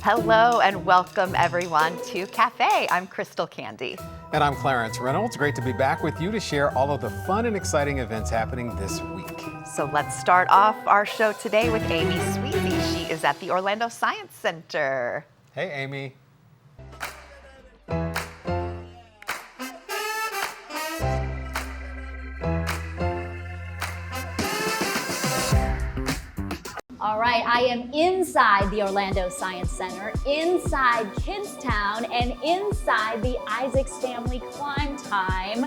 Hello and welcome everyone to Cafe. I'm Crystal Candy. And I'm Clarence Reynolds. Great to be back with you to share all of the fun and exciting events happening this week. So let's start off our show today with Amy Sweezy. She is at the Orlando Science Center. Hey, Amy. All right, I am inside the Orlando Science Center, inside Kidstown, and inside the Isaacs Family Climb Time.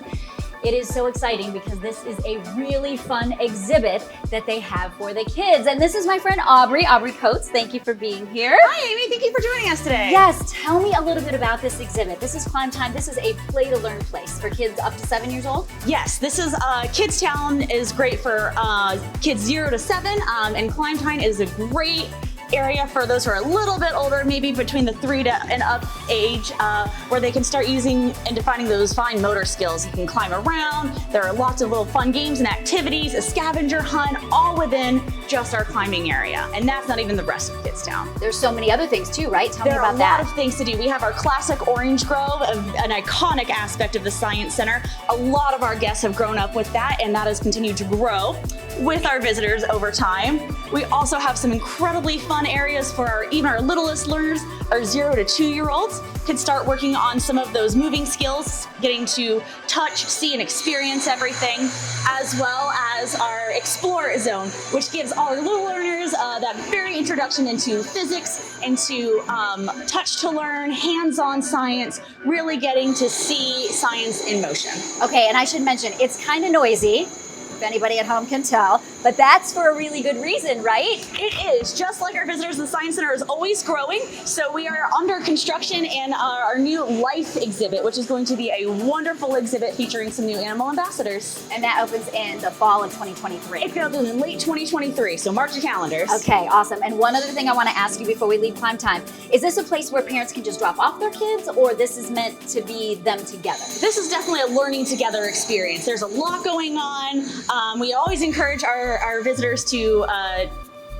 It is so exciting because this is a really fun exhibit that they have for the kids. And this is my friend Aubrey Coates. Thank you for being here. Hi, Amy. Thank you for joining us today. Yes, tell me a little bit about this exhibit. This is Climb Time. This is a play to learn place for kids up to 7 years old. Yes, this is Kidstown is great for kids 0 to 7, and Climb Time is a great area for those who are a little bit older, maybe between the 3 to and up age, where they can start using and defining those fine motor skills. You can climb around. There are lots of little fun games and activities, a scavenger hunt, all within just our climbing area. And that's not even the rest of Kidstown. There's so many other things too, right? Tell me about that. There are a lot of things to do. We have our classic Orange Grove, an iconic aspect of the Science Center. A lot of our guests have grown up with that, and that has continued to grow with our visitors over time. We also have some incredibly fun areas for even our littlest learners. Our 0 to 2-year-olds can start working on some of those moving skills, getting to touch, see, and experience everything, as well as our Explore Zone, which gives all our little learners that very introduction into physics, into touch to learn, hands-on science, really getting to see science in motion. Okay, and I should mention, it's kind of noisy, if anybody at home can tell, but that's for a really good reason, right? It is. Just like our visitors, the Science Center is always growing. So we are under construction in our new Life exhibit, which is going to be a wonderful exhibit featuring some new animal ambassadors. And that opens in the fall of 2023. It opens in late 2023, so mark your calendars. Okay, awesome. And one other thing I want to ask you before we leave Climb Time, is this a place where parents can just drop off their kids, or this is meant to be them together? This is definitely a learning together experience. There's a lot going on. We always encourage our visitors to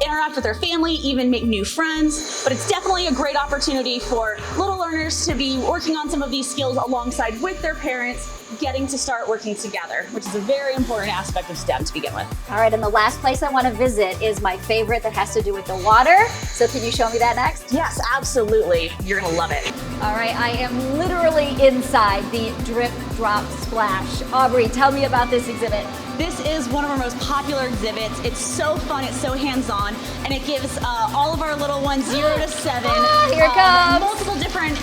interact with their family, even make new friends, but it's definitely a great opportunity for little learners to be working on some of these skills alongside with their parents, getting to start working together, which is a very important aspect of STEM to begin with. All right, and the last place I want to visit is my favorite that has to do with the water. So can you show me that next? Yes, absolutely. You're gonna love it. All right, I am literally inside the Drip Drop Splash. Aubrey, tell me about this exhibit. This is one of our most popular exhibits. It's so fun, it's so hands-on, and it gives all of our little ones 0 to 7 here it comes. multiple different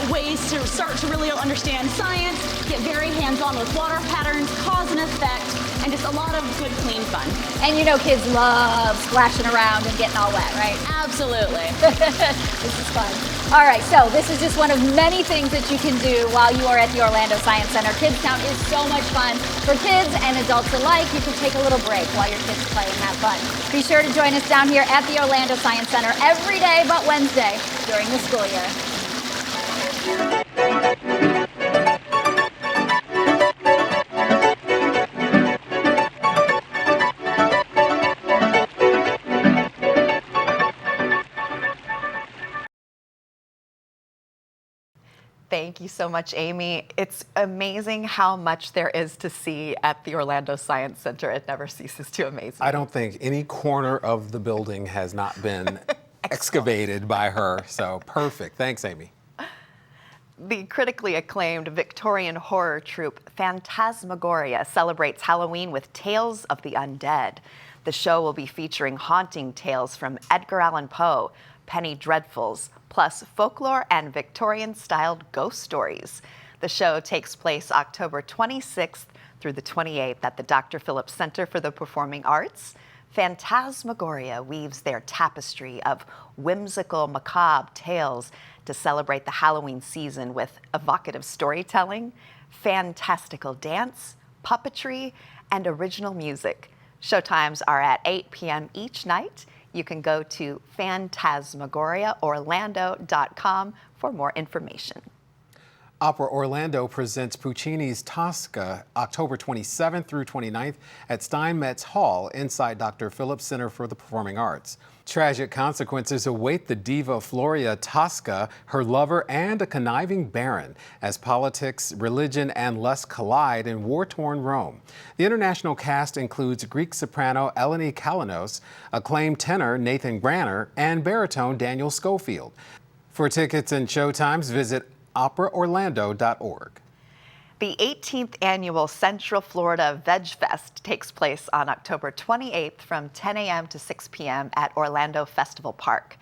ways to start to really understand science, get very hands-on with water patterns, cause and effect, and just a lot of good, clean fun. And you know kids love splashing around and getting all wet, right? Absolutely. This is fun. All right, so this is just one of many things that you can do while you are at the Orlando Science Center. Kidstown is so much fun for kids and adults alike. You can take a little break while your kids play and have fun. Be sure to join us down here at the Orlando Science Center every day but Wednesday during the school year. Thank you so much, Amy. It's amazing how much there is to see at the Orlando Science Center. It never ceases to amaze me. I don't think any corner of the building has not been excavated by her, so perfect. Thanks, Amy. The critically acclaimed Victorian horror troupe Phantasmagoria celebrates Halloween with Tales of the Undead. The show will be featuring haunting tales from Edgar Allan Poe, Penny Dreadfuls, plus folklore and Victorian-styled ghost stories. The show takes place October 26th through the 28th at the Dr. Phillips Center for the Performing Arts. Phantasmagoria weaves their tapestry of whimsical, macabre tales to celebrate the Halloween season with evocative storytelling, fantastical dance, puppetry, and original music. Showtimes are at 8 p.m. each night. You can go to phantasmagoriaorlando.com for more information. Opera Orlando presents Puccini's Tosca October 27th through 29th at Steinmetz Hall inside Dr. Phillips Center for the Performing Arts. Tragic consequences await the diva Floria Tosca, her lover, and a conniving baron as politics, religion, and lust collide in war-torn Rome. The international cast includes Greek soprano Eleni Kalinos, acclaimed tenor Nathan Granner, and baritone Daniel Schofield. For tickets and showtimes, visit operaorlando.org. The 18th annual Central Florida Veg Fest takes place on October 28th from 10 a.m. to 6 p.m. at Orlando Festival Park.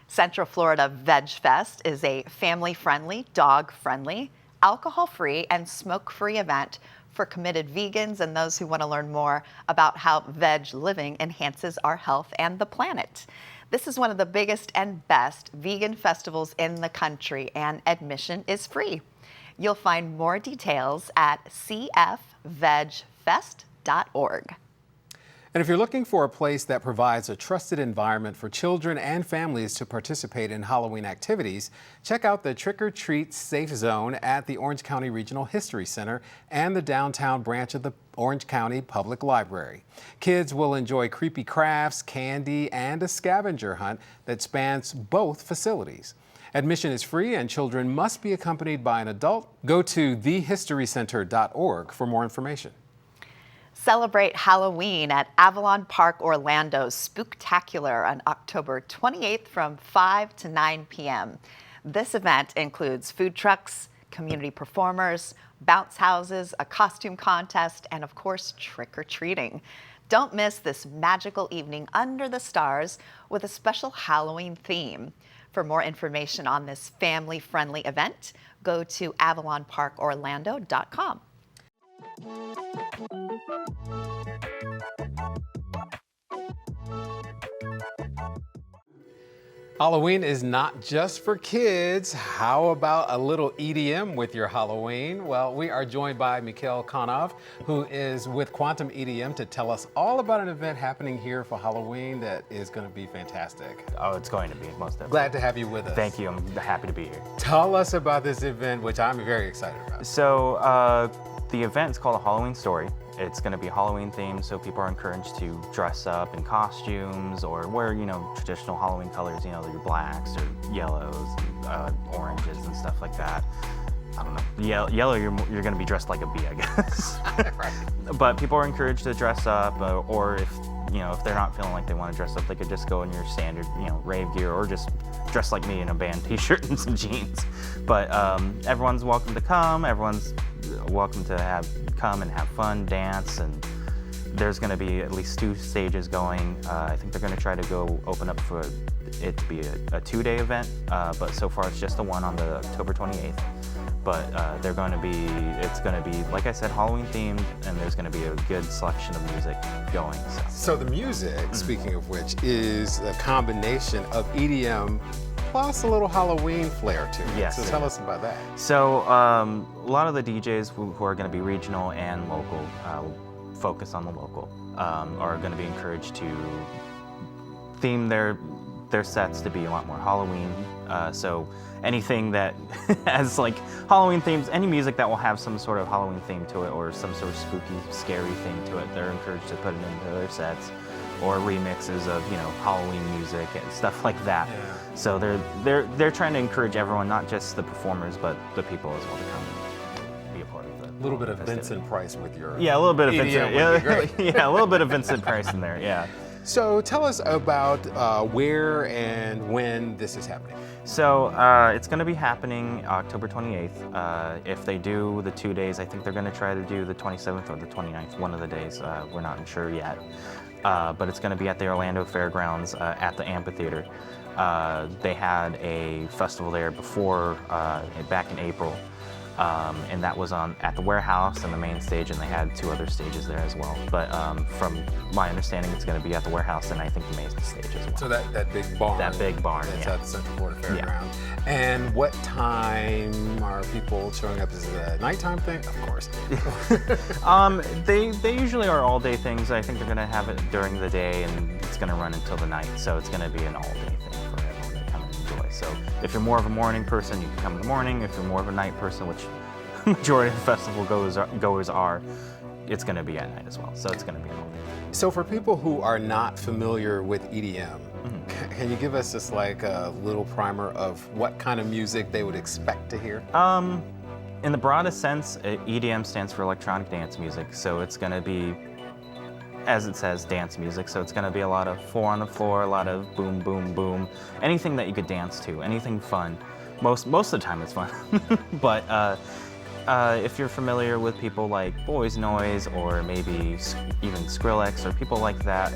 Central Florida Veg Fest is a family-friendly, dog-friendly, alcohol-free, and smoke-free event for committed vegans and those who want to learn more about how veg living enhances our health and the planet. This is one of the biggest and best vegan festivals in the country, and admission is free. You'll find more details at cfvegfest.org. And if you're looking for a place that provides a trusted environment for children and families to participate in Halloween activities, check out the Trick or Treat Safe Zone at the Orange County Regional History Center and the downtown branch of the Orange County Public Library. Kids will enjoy creepy crafts, candy, and a scavenger hunt that spans both facilities. Admission is free and children must be accompanied by an adult. Go to thehistorycenter.org for more information. Celebrate Halloween at Avalon Park Orlando's Spooktacular on October 28th from 5 to 9 p.m. This event includes food trucks, community performers, bounce houses, a costume contest, and of course, trick-or-treating. Don't miss this magical evening under the stars with a special Halloween theme. For more information on this family-friendly event, go to avalonparkorlando.com. Halloween is not just for kids. How about a little EDM with your Halloween? Well, we are joined by Mikhail Konov, who is with Quantum EDM to tell us all about an event happening here for Halloween that is going to be fantastic. Oh, it's going to be, most definitely. Glad to have you with us. Thank you. I'm happy to be here. Tell us about this event, which I'm very excited about. So the event is called A Halloween Story. It's going to be Halloween themed, so people are encouraged to dress up in costumes or wear, traditional Halloween colors, your blacks or yellows, and, oranges and stuff like that. I don't know. Yellow, you're going to be dressed like a bee, I guess. Right. But people are encouraged to dress up, or if they're not feeling like they want to dress up, they could just go in your standard, rave gear, or just dress like me in a band t-shirt and some jeans. But everyone's welcome to come. Everyone's welcome to come and have fun, dance, and there's going to be at least 2 stages going. I think they're going to try to go open up for it to be a 2-day event, but so far it's just the one on the October 28th. But it's going to be, like I said, Halloween themed, and there's going to be a good selection of music going. So the music, speaking of which, is a combination of EDM plus a little Halloween flair to it. Yes. So tell us about that. So a lot of the DJs who are going to be regional and local, focus on the local, are going to be encouraged to theme their sets to be a lot more Halloween. So anything that has like Halloween themes, any music that will have some sort of Halloween theme to it or some sort of spooky, scary theme to it, they're encouraged to put it into their sets, or remixes of Halloween music and stuff like that. Yeah. So they're trying to encourage everyone, not just the performers, but the people as well, to come and be a part of the. A little bit of festivity. Vincent Price with your Yeah, a little bit of EDM Vincent. would be great. Yeah, a little bit of Vincent Price in there. Yeah. So tell us about where and when this is happening. So it's going to be happening October 28th. If they do the 2 days, I think they're going to try to do the 27th or the 29th, one of the days. We're not sure yet. But it's going to be at the Orlando Fairgrounds at the amphitheater. They had a festival there before, back in April. And that was at the warehouse and the main stage, and they had 2 other stages there as well. But from my understanding, it's going to be at the warehouse and I think the main stage as well. So that big barn. That big barn, That's yeah. at the Central Florida Fairground. And what time are people showing up? Is it a nighttime thing? Of course. They usually are all-day things. I think they're going to have it during the day, and it's going to run until the night. So it's going to be an all-day thing for everyone to come and enjoy. So if you're more of a morning person, you can come in the morning. If you're more of a night person, which majority of the festival goers are, it's going to be at night as well. So it's going to be all day. So for people who are not familiar with EDM, can you give us just like a little primer of what kind of music they would expect to hear? In the broadest sense, EDM stands for electronic dance music. So it's going to be, as it says, dance music. So it's going to be a lot of 4 on the floor, a lot of boom, boom, boom, anything that you could dance to, anything fun. Most of the time it's fun. But if you're familiar with people like Boys Noise or maybe even Skrillex or people like that,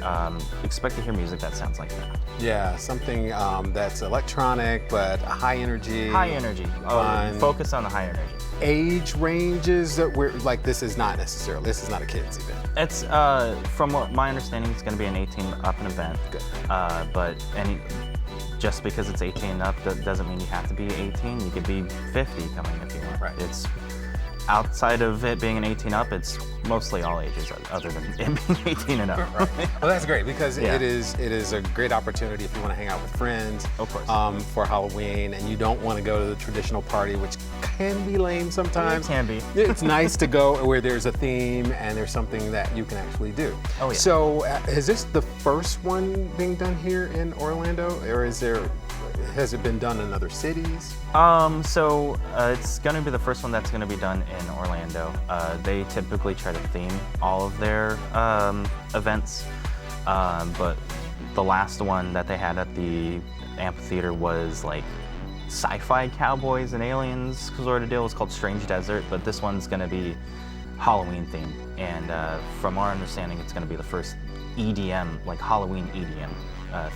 expect to hear music that sounds like that. Yeah, something that's electronic but high energy. High energy. Fun. Focus on the high energy. Age ranges that we're like, this is not a kids event. It's from what my understanding, it's going to be an 18 up and event. Good. But just because it's 18 up doesn't mean you have to be 18. You could be 50 coming if you want. Right. It's outside of it being an 18 up, it's mostly all ages other than it being 18 and up. Right. Well, that's great because Yeah. it is a great opportunity if you want to hang out with friends. Of course. For Halloween, and you don't want to go to the traditional party, which can be lame sometimes. It can be. It's nice to go where there's a theme and there's something that you can actually do. Oh, yeah. So, is this the first one being done here in Orlando, or has it been done in other cities? It's going to be the first one that's going to be done in Orlando. They typically try to theme all of their events, but the last one that they had at the amphitheater was like sci-fi cowboys and aliens sort of deal. It's called Strange Desert, but this one's going to be Halloween themed, and from our understanding, it's going to be the first EDM, like Halloween EDM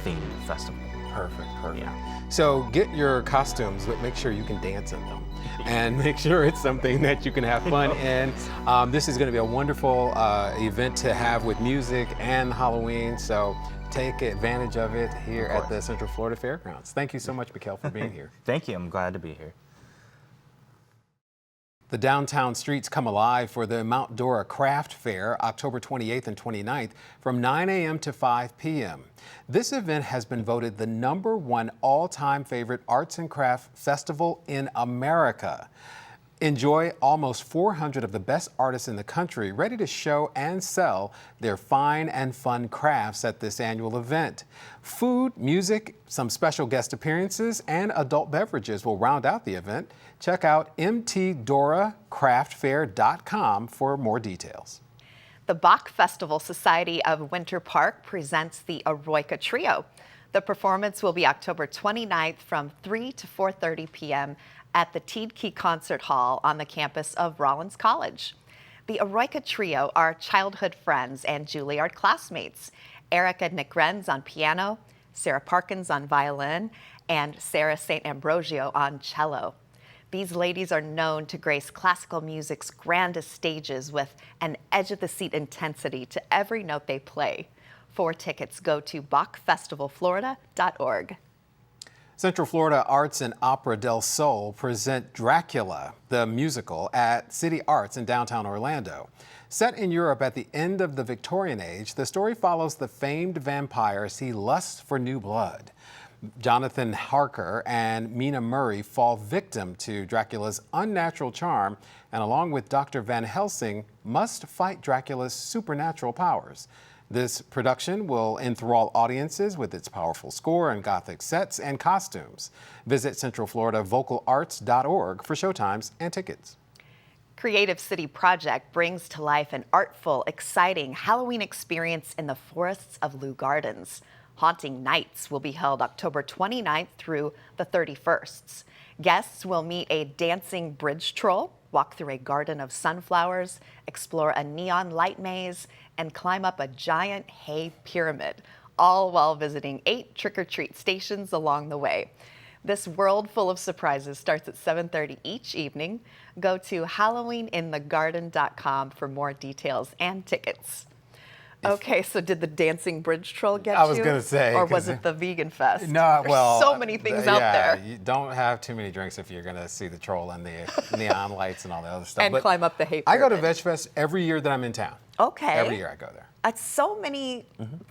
themed festival. Perfect. Yeah. So get your costumes, but make sure you can dance in them. And make sure it's something that you can have fun in. This is going to be a wonderful event to have with music and Halloween. So take advantage of it here at the Central Florida Fairgrounds. Thank you so much, Mikhail, for being here. Thank you. I'm glad to be here. The downtown streets come alive for the Mount Dora Craft Fair, October 28th and 29th from 9 a.m. to 5 p.m. This event has been voted the #1 all-time favorite arts and craft festival in America. Enjoy almost 400 of the best artists in the country ready to show and sell their fine and fun crafts at this annual event. Food, music, some special guest appearances, and adult beverages will round out the event. Check out mtdoracraftfair.com for more details. The Bach Festival Society of Winter Park presents the Eroica Trio. The performance will be October 29th from 3 to 4:30 p.m. at the Tiedtke Concert Hall on the campus of Rollins College. The Eroica Trio are childhood friends and Juilliard classmates. Erica Nickrenz on piano, Sarah Parkins on violin, and Sarah St. Ambrosio on cello. These ladies are known to grace classical music's grandest stages with an edge-of-the-seat intensity to every note they play. For tickets, go to bachfestivalflorida.org. Central Florida Arts and Opera del Sol present Dracula, the musical, at City Arts in downtown Orlando. Set in Europe at the end of the Victorian age, the story follows the famed vampire as he lusts for new blood. Jonathan Harker and Mina Murray fall victim to Dracula's unnatural charm, and along with Dr. Van Helsing, must fight Dracula's supernatural powers. This production will enthrall audiences with its powerful score and Gothic sets and costumes. Visit centralfloridavocalarts.org for showtimes and tickets. Creative City Project brings to life an artful, exciting Halloween experience in the forests of Lou Gardens. Haunting Nights will be held October 29th through the 31st. Guests will meet a dancing bridge troll, walk through a garden of sunflowers, explore a neon light maze, and climb up a giant hay pyramid, all while visiting 8 trick-or-treat stations along the way. This world full of surprises starts at 7:30 each evening. Go to HalloweenInTheGarden.com for more details and tickets. Okay, so did the dancing bridge troll get you? I was going to say. Or was it the vegan fest? No, well. There's so many things out there. You don't have too many drinks if you're going to see the troll and the neon lights and all the other stuff. And But climb up the hay I go to pyramid. VegFest every year that I'm in town. Okay. Every year I go there. so many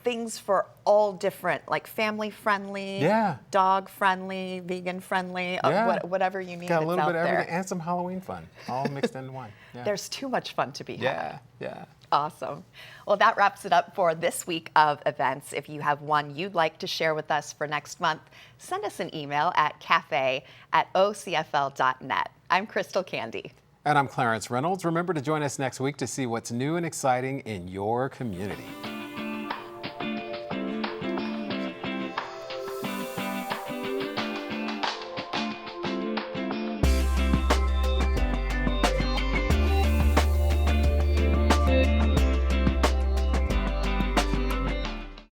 things for all different, like family friendly, Yeah. dog friendly, vegan friendly, Yeah. whatever you need. Got a it's little out bit of there. everything and some Halloween fun, all mixed into one. Yeah. There's too much fun to be had. Yeah. Awesome. Well, that wraps it up for this week of events. If you have one you'd like to share with us for next month, send us an email at cafe@ocfl.net. I'm Crystal Candy. And I'm Clarence Reynolds. Remember to join us next week to see what's new and exciting in your community.